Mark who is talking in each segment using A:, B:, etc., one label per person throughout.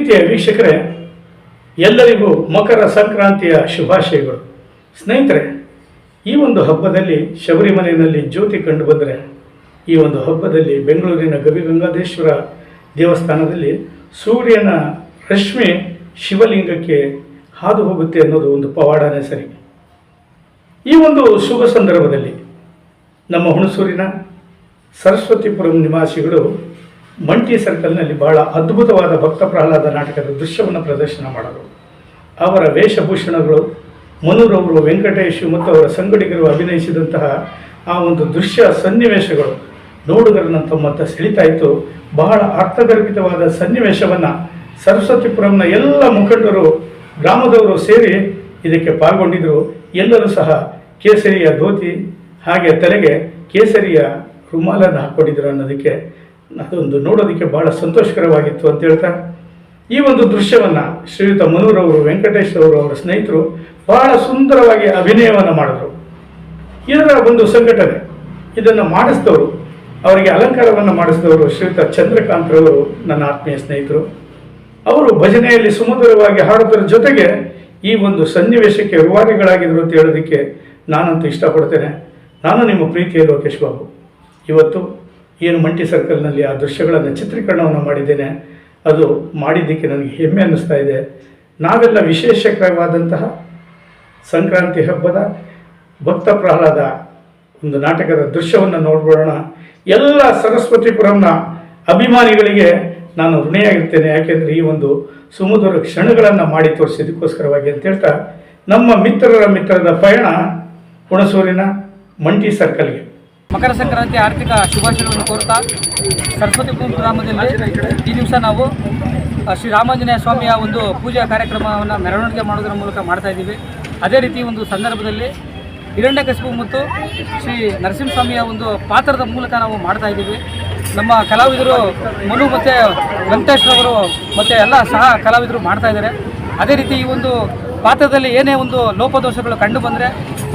A: ಪ್ರೀತಿಯ ವೀಕ್ಷಕರೇ, ಎಲ್ಲರಿಗೂ ಮಕರ ಸಂಕ್ರಾಂತಿಯ ಶುಭಾಶಯಗಳು. ಸ್ನೇಹಿತರೆ, ಈ ಒಂದು ಹಬ್ಬದಲ್ಲಿ ಶಬರಿಮಲೆಯಲ್ಲಿ ಜ್ಯೋತಿ ಕಂಡು ಬಂದರೆ, ಈ ಒಂದು ಹಬ್ಬದಲ್ಲಿ ಬೆಂಗಳೂರಿನ ಗವಿಗಂಗಾಧೇಶ್ವರ ದೇವಸ್ಥಾನದಲ್ಲಿ ಸೂರ್ಯನ ರಶ್ಮಿ ಶಿವಲಿಂಗಕ್ಕೆ ಹಾದು ಹೋಗುತ್ತೆ ಅನ್ನೋದು ಒಂದು ಪವಾಡನೇ ಸರಿ. ಈ ಒಂದು ಶುಭ ಸಂದರ್ಭದಲ್ಲಿ ನಮ್ಮ ಹುಣಸೂರಿನ ಸರಸ್ವತಿಪುರಂ ನಿವಾಸಿಗಳು ಮಂಟಿ ಸರ್ಕಲ್ನಲ್ಲಿ ಬಹಳ ಅದ್ಭುತವಾದ ಭಕ್ತ ಪ್ರಹ್ಲಾದ ನಾಟಕದ ದೃಶ್ಯವನ್ನು ಪ್ರದರ್ಶನ ಮಾಡೋರು. ಅವರ ವೇಷಭೂಷಣಗಳು, ಮನುರವರು, ವೆಂಕಟೇಶ್ ಮತ್ತು ಅವರ ಸಂಗಡಿಗರು ಅಭಿನಯಿಸಿದಂತಹ ಆ ಒಂದು ದೃಶ್ಯ ಸನ್ನಿವೇಶಗಳು ನೋಡುಗರನ್ನು ತಮ್ಮತ್ತ ಸೆಳಿತಾ ಇತ್ತು. ಬಹಳ ಅರ್ಥಗರ್ಭಿತವಾದ ಸನ್ನಿವೇಶವನ್ನು ಸರಸ್ವತಿಪುರಂನ ಎಲ್ಲ ಮುಖಂಡರು, ಗ್ರಾಮದವರು ಸೇರಿ ಇದಕ್ಕೆ ಪಾಲ್ಗೊಂಡಿದ್ದರು. ಎಲ್ಲರೂ ಸಹ ಕೇಸರಿಯ ಧೋತಿ ಹಾಗೆ ತಲೆಗೆ ಕೇಸರಿಯ ರುಮಾಲನ್ನು ಹಾಕ್ಕೊಂಡಿದ್ರು ಅನ್ನೋದಕ್ಕೆ ಅದೊಂದು ನೋಡೋದಕ್ಕೆ ಬಹಳ ಸಂತೋಷಕರವಾಗಿತ್ತು ಅಂತ ಹೇಳ್ತಾ, ಈ ಒಂದು ದೃಶ್ಯವನ್ನು ಶ್ರೀಯುತ ಮನೂರವರು, ವೆಂಕಟೇಶ್ ಅವರು, ಅವರ ಸ್ನೇಹಿತರು ಬಹಳ ಸುಂದರವಾಗಿ ಅಭಿನಯವನ್ನು ಮಾಡಿದ್ರು. ಇದರ ಒಂದು ಸಂಘಟನೆ, ಇದನ್ನು ಮಾಡಿಸಿದವರು, ಅವರಿಗೆ ಅಲಂಕಾರವನ್ನು ಮಾಡಿಸಿದವರು ಶ್ರೀಯುತ ಚಂದ್ರಕಾಂತ್ರವರು ನನ್ನ ಆತ್ಮೀಯ ಸ್ನೇಹಿತರು. ಅವರು ಭಜನೆಯಲ್ಲಿ ಸುಮಧುರವಾಗಿ ಹಾಡೋದ್ರ ಜೊತೆಗೆ ಈ ಒಂದು ಸನ್ನಿವೇಶಕ್ಕೆ ರೂವಾರಿಗಳಾಗಿದ್ದರು ಅಂತ ಹೇಳೋದಕ್ಕೆ ನಾನಂತೂ ಇಷ್ಟಪಡ್ತೇನೆ. ನಾನು ನಿಮ್ಮ ಪ್ರೀತಿಯ ಲೋಕೇಶ್ ಬಾಬು. ಇವತ್ತು ಏನು ಮಂಟಿ ಸರ್ಕಲ್ನಲ್ಲಿ ಆ ದೃಶ್ಯಗಳನ್ನು ಚಿತ್ರೀಕರಣವನ್ನು ಮಾಡಿದ್ದೇನೆ, ಅದು ಮಾಡಿದ್ದಕ್ಕೆ ನನಗೆ ಹೆಮ್ಮೆ ಅನ್ನಿಸ್ತಾ ಇದೆ. ನಾವೆಲ್ಲ ವಿಶೇಷಕರವಾದಂತಹ ಸಂಕ್ರಾಂತಿ ಹಬ್ಬದ ಭಕ್ತ ಪ್ರಹ್ಲಾದ ಒಂದು ನಾಟಕದ ದೃಶ್ಯವನ್ನು ನೋಡ್ಬೋಣ. ಎಲ್ಲ ಸರಸ್ವತಿಪುರಂನ ಅಭಿಮಾನಿಗಳಿಗೆ ನಾನು ಋಣಿಯಾಗಿರ್ತೇನೆ, ಯಾಕೆಂದರೆ ಈ ಒಂದು ಸುಮಧುರ ಕ್ಷಣಗಳನ್ನು ಮಾಡಿ ತೋರಿಸಿದ್ದಕ್ಕೋಸ್ಕರವಾಗಿ ಅಂತ ಹೇಳ್ತಾ, ನಮ್ಮ ಮಿತ್ರರ ಪಯಣ ಹುಣಸೂರಿನ ಮಂಟಿ ಸರ್ಕಲ್ಗೆ.
B: ಮಕರ ಸಂಕ್ರಾಂತಿ ಆರ್ಥಿಕ ಶುಭಾಶಯಗಳನ್ನು ಕೋರುತ್ತಾ ಸರಸ್ವತಿಪುರಂ ಗ್ರಾಮದಲ್ಲಿ ಈ ದಿವಸ ನಾವು ಶ್ರೀರಾಮಾಂಜನೇಯ ಸ್ವಾಮಿಯ ಒಂದು ಪೂಜಾ ಕಾರ್ಯಕ್ರಮವನ್ನು ಮೆರವಣಿಗೆ ಮಾಡೋದರ ಮೂಲಕ ಮಾಡ್ತಾ ಇದ್ದೀವಿ. ಅದೇ ರೀತಿ ಒಂದು ಸಂದರ್ಭದಲ್ಲಿ ಹಿರಣ್ಯಕಶಿಪು ಮತ್ತು ಶ್ರೀ ನರಸಿಂಹಸ್ವಾಮಿಯ ಒಂದು ಪಾತ್ರದ ಮೂಲಕ ನಾವು ಮಾಡ್ತಾ ಇದ್ದೀವಿ. ನಮ್ಮ ಕಲಾವಿದರು ಮನು ಮತ್ತು ವೆಂಕಟೇಶ್ವರವರು ಮತ್ತು ಎಲ್ಲ ಸಹ ಕಲಾವಿದರು ಮಾಡ್ತಾ ಇದ್ದಾರೆ. ಅದೇ ರೀತಿ ಈ ಒಂದು ಪಾತ್ರದಲ್ಲಿ ಏನೇ ಒಂದು ಲೋಪದೋಷಗಳು ಕಂಡು ಬಂದರೆ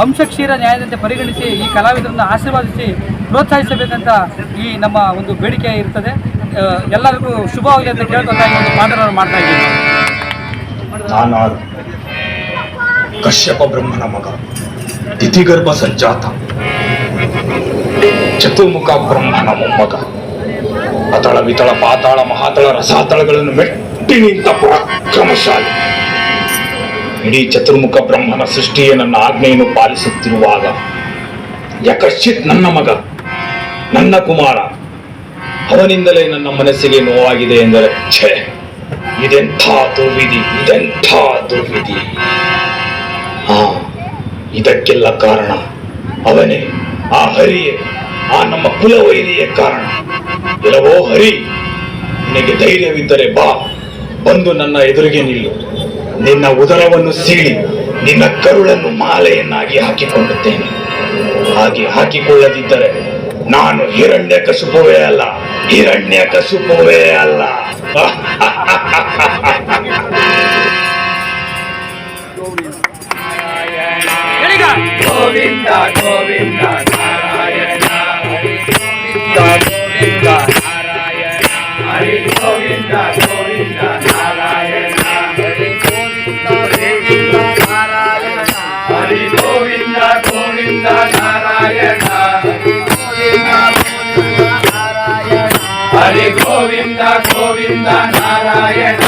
B: ಅಂಶಕ್ಷೀರ ನ್ಯಾಯದಂತೆ ಪರಿಗಣಿಸಿ ಈ ಕಲಾವಿದರನ್ನು ಆಶೀರ್ವಾದಿಸಿ ಪ್ರೋತ್ಸಾಹಿಸಬೇಕಂತ ಈ ನಮ್ಮ ಒಂದು ಬೇಡಿಕೆ ಇರ್ತದೆ. ಎಲ್ಲರಿಗೂ ಶುಭವಾಗಲಿ ಅಂತ ಕೇಳ್ಕೊತಾ ಈ ಒಂದು ಪಾತ್ರವನ್ನು ಮಾಡ್ತಾ ಇದ್ದೀವಿ.
C: ನಾನು ಕಶ್ಯಪ ಬ್ರಹ್ಮನ ಮಗ, ತಿಥಿಗರ್ಭ ಸಂಜಾತ, ಚತುರ್ಮುಖ ಬ್ರಹ್ಮನ ಮೊಮ್ಮಗ, ಅತಳ ವಿತಳ ಪಾತಾಳ ಮಹಾತಳ ರಸಾತಳಗಳನ್ನು ಮೆಟ್ಟಿ ನಿಂತ ಪರಾಕ್ರಮಶಾಲಿ. ಇಡೀ ಚತುರ್ಮುಖ ಬ್ರಹ್ಮನ ಸೃಷ್ಟಿಯೇ ನನ್ನ ಆಜ್ಞೆಯನ್ನು ಪಾಲಿಸುತ್ತಿರುವಾಗ ಯಕಶ್ಚಿತ್ ನನ್ನ ಮಗ, ನನ್ನ ಕುಮಾರ, ಅವನಿಂದಲೇ ನನ್ನ ಮನಸ್ಸಿಗೆ ನೋವಾಗಿದೆ ಎಂದರೆ ಛೇ, ಇದೆಂಥ ದುರ್ವಿಧಿ, ಇದೆಂಥ ದುರ್ವಿಧಿ. ಇದಕ್ಕೆಲ್ಲ ಕಾರಣ ಅವನೇ, ಆ ಹರಿಯೇ, ಆ ನಮ್ಮ ಕುಲವೈರಿಯೇ ಕಾರಣ. ಇಲ್ಲವೋ ಹರಿ, ನಿನಗೆ ಧೈರ್ಯವಿದ್ದರೆ ಬಾ, ಬಂದು ನನ್ನ ಎದುರಿಗೆ ನಿಲ್ಲು. ನಿನ್ನ ಉದರವನ್ನು ಸೀಳಿ ನಿನ್ನ ಕರುಳನ್ನು ಮಾಲೆಯನ್ನಾಗಿ ಹಾಕಿಕೊಳ್ಳುತ್ತೇನೆ. ಹಾಗೆ ಹಾಕಿಕೊಳ್ಳದಿದ್ದರೆ ನಾನು ಹಿರಣ್ಯಕಶಿಪುವೇ ಅಲ್ಲ, ಹಿರಣ್ಯಕಶಿಪುವೇ ಅಲ್ಲ.
D: ಗೋವಿಂದ ಗೋವಿಂದ ನಾರಾಯಣ, ಹರಿ ಗೋವಿಂದ ನಾರಾಯಣ, ಹರಿ ಗೋವಿಂದ ಗೋವಿಂದ ನಾರಾಯಣ, ಹರಿ ಗೋವಿಂದ ನಾರಾಯಣ, ಹರಿ ಗೋವಿಂದ ಗೋವಿಂದ ನಾರಾಯಣ, ಹರಿ ಗೋವಿಂದ ಗೋವಿಂದ ನಾರಾಯಣ,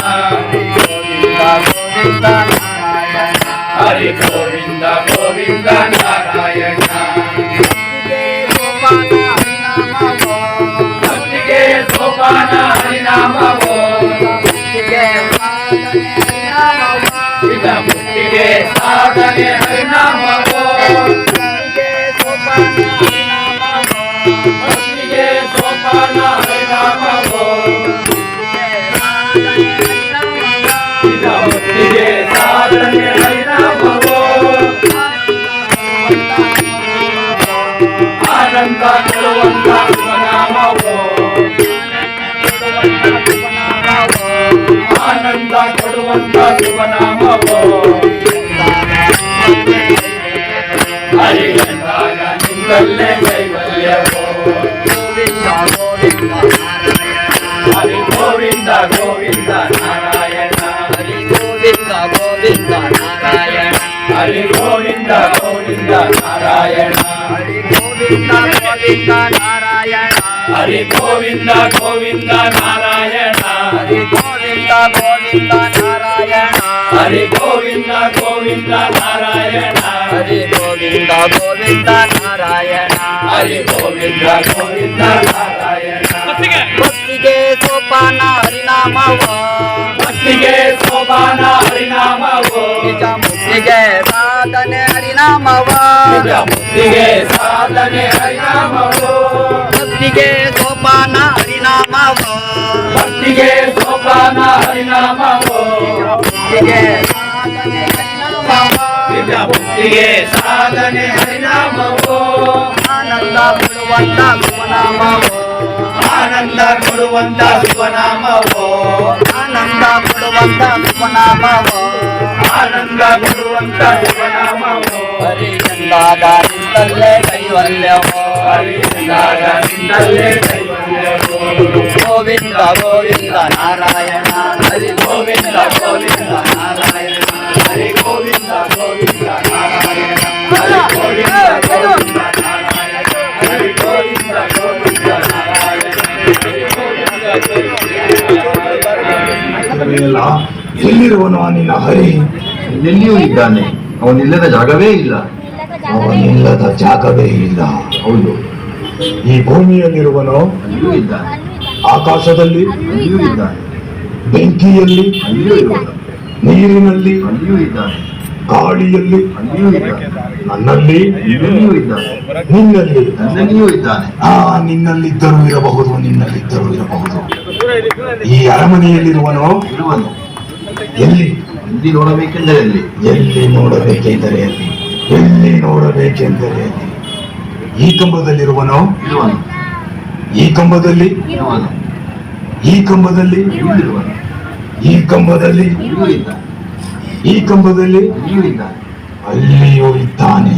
D: ಹರಿ ಗೋವಿಂದ ಗೋವಿಂದ ನಾರಾಯಣ. ಭಕ್ತಿಗೆ ಸೋಪಾನ ಹರಿನಾಮವೋ, ಇದ ಮುಕ್ತಿಗೆ ಸಾಧನೆ ಹರಿನಾಮವೋ, ಭಕ್ತಿಗೆ ಸೋಪಾನ ಹರಿನಾಮವೋ, ಇದ ಮುಕ್ತಿಗೆ ಸಾಧನೆ ಹರಿನಾಮವೋ, ಆನಂದ ಕೊಡುವಂತ ಶುಭನಾಮವೋ, ಆನಂದ ಕೊಡುವಂತ ಶುಭನಾಮವೋ, ಹರಿಗಂಧಾಗ ನಿಂದಲ್ಲೇ ಕೈವಲ್ಯವೋ, ಹರಿ ಗೋವಿಂದ ಗೋವಿಂದ ನಾರಾಯಣ, ಹರಿ ಗೋವಿಂದ ಗೋವಿಂದ ನಾರಾಯಣ
B: ಹರಿ ಗೋವಿಂದ ಗೋವಿಂದ ನಾರಾಯಣ
D: ಹರಿ ಗೋವಿಂದ ಗೋವಿಂದ ನಾರಾಯಣ
B: ಹರಿ ಗೋವಿಂದ ಗೋವಿಂದ ನಾರಾಯಣ
D: ಹರಿ ಗೋವಿಂದ ಗೋವಿಂದ ನಾರಾಯಣ
B: ಹರಿ ಗೋವಿಂದ ಗೋವಿಂದ ನಾರಾಯಣ
D: ಹರಿ ಗೋವಿಂದ ಗೋವಿಂದ ನಾರಾಯಣ
B: ಭಕ್ತಿಗೆ ಸೋಪಾನ ಹರಿನಾಮವ
D: ಭಕ್ತಿಗೆ ಸೋಪಾನ ಹರಿನಾಮವು
B: ನಿಜ ಮುಕ್ತಿಗೆ ಸಾಧನೆ ಹರಿನಾಮವ
D: ನಿಜ ಮುಕ್ತಿಗೆ ಸಾಧನೆ ಹರಿನಾಮವು
B: ಭಕ್ತಿಗೆ ಸೋಪಾನ ಹರಿನಾಮವ
D: ಭಕ್ತಿಗೆ ಸೋಪಾನ ಹರಿನಾಮವು
B: ಮುಕ್ತಿಗೆ ಸಾಧನೆ ಹರಿನಾಮವ
D: ನಿಜ ಮುಕ್ತಿಗೆ ಸಾಧನೆ ಹರಿನಾಮವು
B: ಆನಂದ ಕೊಡುವಂತ ಶುಭನಾಮವ
D: ಆನಂದ ಕೊಡುವಂತ ಶುಭನಾಮವು
B: ಆನಂದ ಕೊಡುವಂತ ಶುಭನಾಮವ
D: ಆನಂದ ಕೊಡುವಂತ ಶುಭನಾಮವು
B: ಹರಿ ಎಂದಾಗ ನಿಂತಲ್ಲೇ ಕೈವಲ್ಯವೋ
D: ಹರಿ ಎಂದಾಗ ನಿನ್ನಲ್ಲೇ ಕೈವಲ್ಯವು
B: ಗೋವಿಂದ ಗೋವಿಂದ ನಾರಾಯಣ ಹರಿ
D: ಗೋವಿಂದ ಗೋವಿಂದ ನಾರಾಯಣ ಹರಿ ಗೋವಿಂದ ಗೋವಿಂದ ನಾರಾಯಣ ಹರಿ ಗೋವಿಂದ ಗೋವಿಂದ ನಾರಾಯಣ ಹರಿ ಗೋವಿಂದ ಗೋವಿಂದ ನಾರಾಯಣ ಹರಿ ಗೋವಿಂದ
C: ಎಲ್ಲ ಎಲ್ಲಿರುವನು ಆ ನಿನ್ನ ಹರಿ?
E: ಎಲ್ಲಿಯೂ ಇದ್ದಾನೆ. ಅವನಿಲ್ಲದ ಜಾಗವೇ ಇಲ್ಲ.
C: ಅವನಿಲ್ಲದ ಜಾಗವೇ ಇಲ್ಲ.
E: ಹೌದು,
C: ಈ ಭೂಮಿಯಲ್ಲಿರುವನು,
E: ಅಲ್ಲಿಯೂ ಇದ್ದಾನೆ.
C: ಆಕಾಶದಲ್ಲಿ,
E: ಅಲ್ಲಿಯೂ ಇದ್ದಾನೆ.
C: ಬೆಂಕಿಯಲ್ಲಿ,
E: ಅಲ್ಲಿಯೂ ಇದ್ದಾನೆ.
C: ನೀರಿನಲ್ಲಿ,
E: ಅಲ್ಲಿಯೂ ಇದ್ದಾನೆ.
C: ಗಾಳಿಯಲ್ಲಿ,
E: ಅಲ್ಲಿಯೂ ಇದ್ದಾನೆ.
C: ನನ್ನಲ್ಲಿ,
E: ನಿನ್ನಲ್ಲಿಯೂ ಇದ್ದಾನೆ.
C: ನಿನ್ನಲ್ಲಿ.
E: ನನ್ನಲ್ಲಿಯೂ ಇದ್ದಾನೆ.
C: ನಿನ್ನಲ್ಲಿದ್ದರೂ ಇರಬಹುದು, ನಿನ್ನಲ್ಲಿದ್ದರೂ ಇರಬಹುದು. ಈ ಅರಮನೆಯಲ್ಲಿರುವನು
E: ಇರುವನು.
C: ಎಲ್ಲಿ?
E: ಎಲ್ಲಿ ನೋಡಬೇಕೆಂದರೆ ಅಲ್ಲಿ.
C: ಎಲ್ಲಿ ನೋಡಬೇಕೆಂದರೆ ಅಲ್ಲಿ. ಎಲ್ಲಿ ನೋಡಬೇಕೆಂದರೆ ಅಲ್ಲಿ. ಈ ಕಂಬದಲ್ಲಿರುವನು
E: ಇರುವನು.
C: ಈ ಕಂಬದಲ್ಲಿ,
E: ಇರುವನು.
C: ಈ ಕಂಬದಲ್ಲಿ,
E: ಇಲ್ಲಿಯೂ ಇರುವನು.
C: ಈ ಕಂಬದಲ್ಲಿ,
E: ಇಲ್ಲಿಯೂ ಇದ್ದಾನೆ.
C: ಈ ಕಂಬದಲ್ಲಿ,
E: ಇಲ್ಲಿಯೂ ಇದ್ದಾನೆ.
C: ಅಲ್ಲಿಯೂ ಇದ್ದಾನೆ.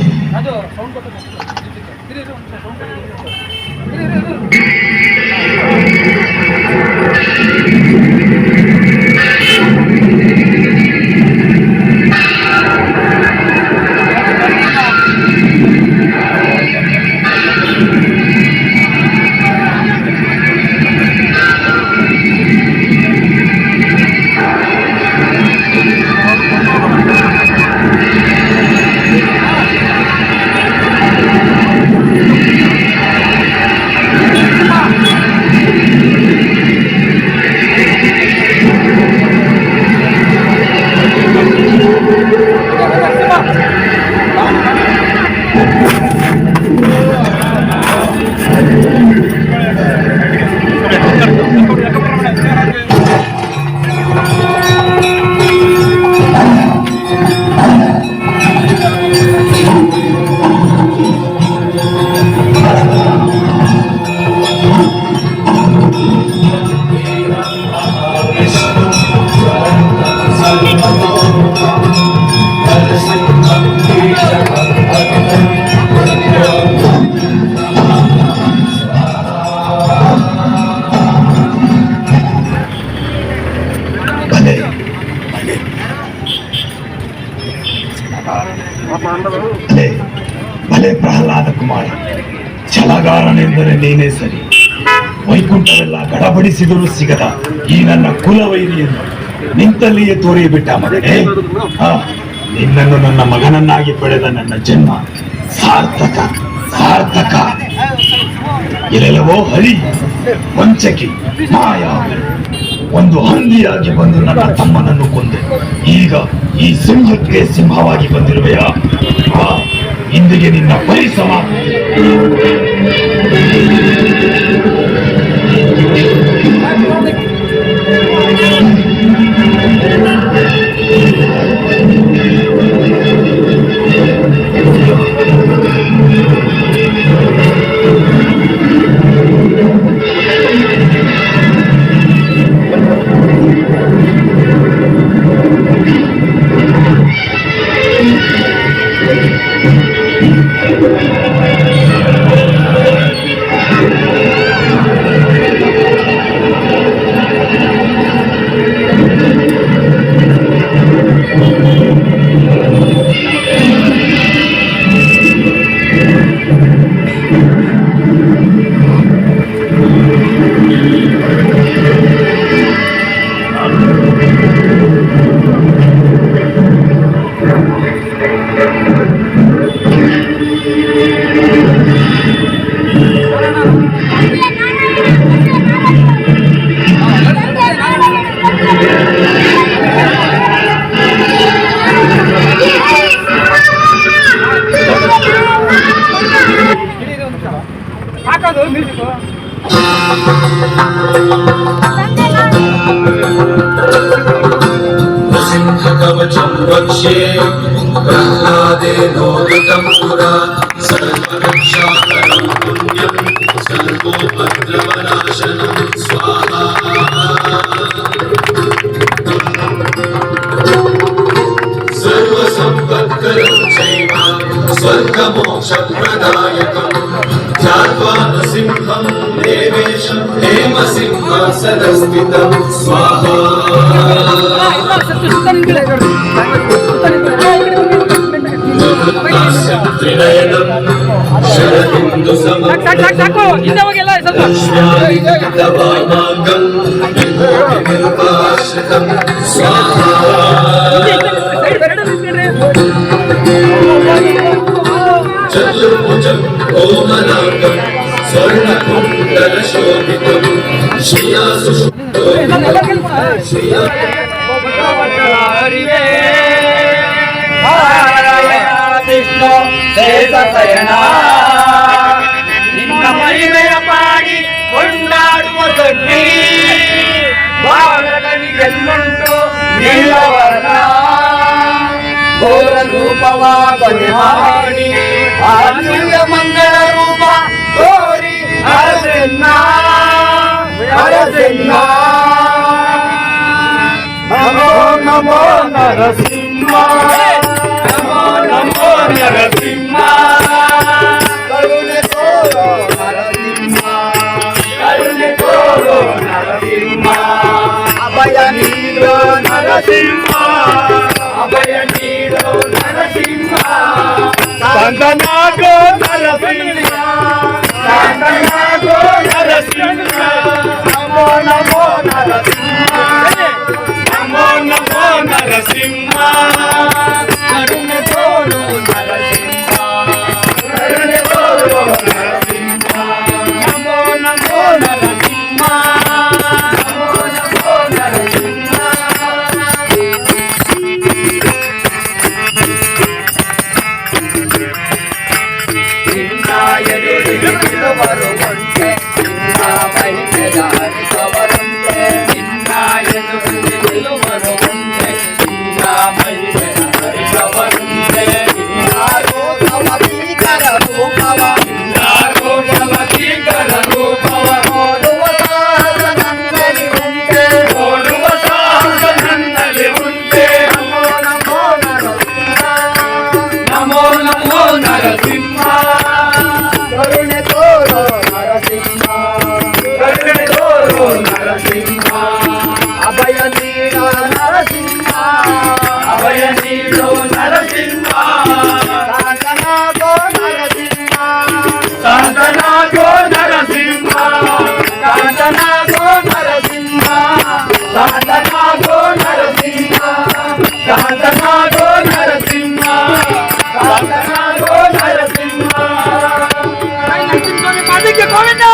C: ಭಲೆ ಭಲೆ ಪ್ರಹ್ಲಾದ ಕುಮಾರ, ಛಲಗಾರನೆಂದರೆ ನೀನೇ ಸರಿ. ವೈಕುಂಠವೆಲ್ಲ ಗಡಬಡಿಸಿದರೂ ಸಿಗದ ಈ ನನ್ನ ಕುಲವೈರಿಯನ್ನು ನಿಂತಲ್ಲಿಯೇ ತೋರಿಬಿಟ್ಟ ಮಗನೇ. ನಿನ್ನನ್ನು ನನ್ನ ಮಗನನ್ನಾಗಿ ಪಡೆದ ನನ್ನ ಜನ್ಮ ಸಾರ್ಥಕ ಸಾರ್ಥಕ. ಎಲ್ಲೆಲ್ಲವೋ ಹರಿ, ವಂಚಕಿ, ಮಾಯಾವಿ, ಒಂದು ಹಂದಿಯಾಗಿ ಬಂದು ನನ್ನ ತಮ್ಮನನ್ನು ಕೊಂದೆ. ಈಗ ಈ ಸಿಂಹಕ್ಕೆ ಸಿಂಹವಾಗಿ ಬಂದಿರುವೆಯಾ? ಇಂದಿಗೆ ನಿನ್ನ ಪರಿಸಮಾಪ್ತಿ. सिंहकवचं वक्ष्ये प्रह्लादेनोदितं पुरा सर्वरक्षाकरं पुण्यं सर्वोपद्रवनाशनं स्वाहा सर्वसम्पत्करं चैव स्वर्गमोक्षप्रदायकं ध्यात्वा नृसिंहं देवेशं हेमसिंहासनस्थितं स्वाहा शरदिन्दु समवामाङ्गं निर्वाश्रितं स्वाहा चतुर्भुजं कोमलाङ्गं स्वर्णकुण्डलशोभितं श्रिया श्रिया
D: ವಿಷ್ಣು ಶೇಷಶಯನ ನಿನ್ನ ಮಹಿಮೆಯ ಪಾಡಿ ಕೊಂಡಾಡುವ ದೊಡ್ಡಿ ಬಾಲಕನಿಗೆಲ್ಲುಂಟು ನೀಲವರ್ಣ ಘೋರ ರೂಪವ ಬಲಿಹಾಡಿ ಆದ್ಯ ಮಂಗಳ ರೂಪ ತೋರಿ ಹರಸೆನ್ನ ಹರಸೆನ್ನ ನಮೋ ನಮೋ ನರಸಿಂಹ ನಮೋ ನರಸಿಂಹ ಕರುಣೆ ತೋರೋ ನರಸಿಂಹ ಕರುಣೆ ತೋರೋ ನರಸಿಂಹ ಅಭಯ ನೀಡೋ ನರಸಿಂಹ ಅಭಯ ನೀಡೋ ನರಸಿಂಹ ಸಂತನಾಗೋ ನರಸಿಂಹ ಸಂತನಾಗೋ ನರಸಿಂಹ ನಮೋ ನಮೋ ನರಸಿಂಹ ನಮೋ ನಮೋ ನರಸಿಂಹ ಕರುಣೆ ತೋರೋ ನರಸಿಂಹ ಕರುಣೆ ತೋರೋ ನರಸಿಂಹ ನಮೋ ನಮೋ ನರಸಿಂಹ ನಮೋ ನಮೋ ನರಸಿಂಹ ನಿನ್ನ ಎದುರಿಗೆ ನಿಲ್ಲುವರು ಒಂಟೆ ನಿನ್ನ ಮಹಿಮೆಯ ಅರಿತವರಂತೆ ನಿನ್ನ ಎದುರಿಗೆ ನಿಲ್ಲುವರು ಒಂಟೆ ನಿನ್ನ ಮಹಿಮೆಯ ಅರಿತವರಂತೆ ಇನ್ನಾರೋ ತವ ಭೀಕರ ರೂಪವ ಇನ್ನಾರೋ ತವ ಭೀಕರ ರೂಪವ ನೋಡುವ ಸಾಹಸ ನನ್ನಲ್ಲಿ ಉಂಟೆ ನೋಡುವ ಸಾಹಸ ನನ್ನಲ್ಲಿ ಉಂಟೆ ನಮೋ ನಮೋ ನರಸಿಂಹ ನಮೋ ನಮೋ ನರಸಿಂಹ ಕರುಣೆ ತೋರೋ ನರಸಿಂಹ ಕರುಣೆ ತೋರೋ ನರಸಿಂಹ ಅಭಯ ನೀಡೋ ನರಸಿಂಹ ಅಭಯ ನೀಡೋ ನರಸಿಂಹ ಸಾಂತನಾಗೋ ನರಸಿಂಹ ಸಾಂತನಾಗೋ ನರಸಿಂಹ ಸಾಂತನಾಗೋ ನರಸಿಂಹ ಸಾಂತನಾಗೋ ನರಸಿಂಹ ಸಾಂತನಾಗೋ ನರಸಿಂಹ ಸಾಂತನಾಗೋ ನರಸಿಂಹ ಪಾದಕ್ಕೆ ಗೋವಿಂದ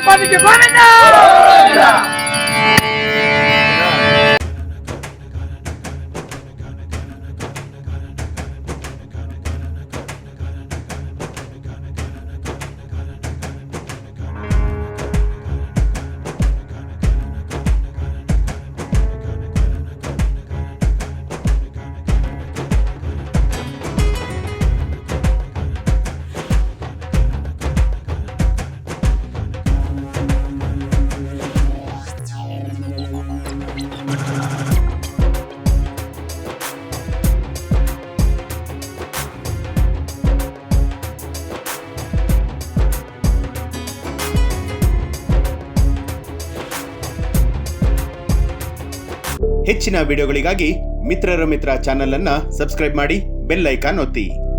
D: ಪಾದಕ್ಕೆ ಗೋವಿಂದ
F: ಹೆಚ್ಚಿನ ವಿಡಿಯೋಗಳಿಗಾಗಿ ಮಿತ್ರರ ಮಿತ್ರ ಚಾನೆಲ್ ಅನ್ನ ಸಬ್ಸ್ಕ್ರೈಬ್ ಮಾಡಿ ಬೆಲ್ ಐಕಾನ್ ಒತ್ತಿ.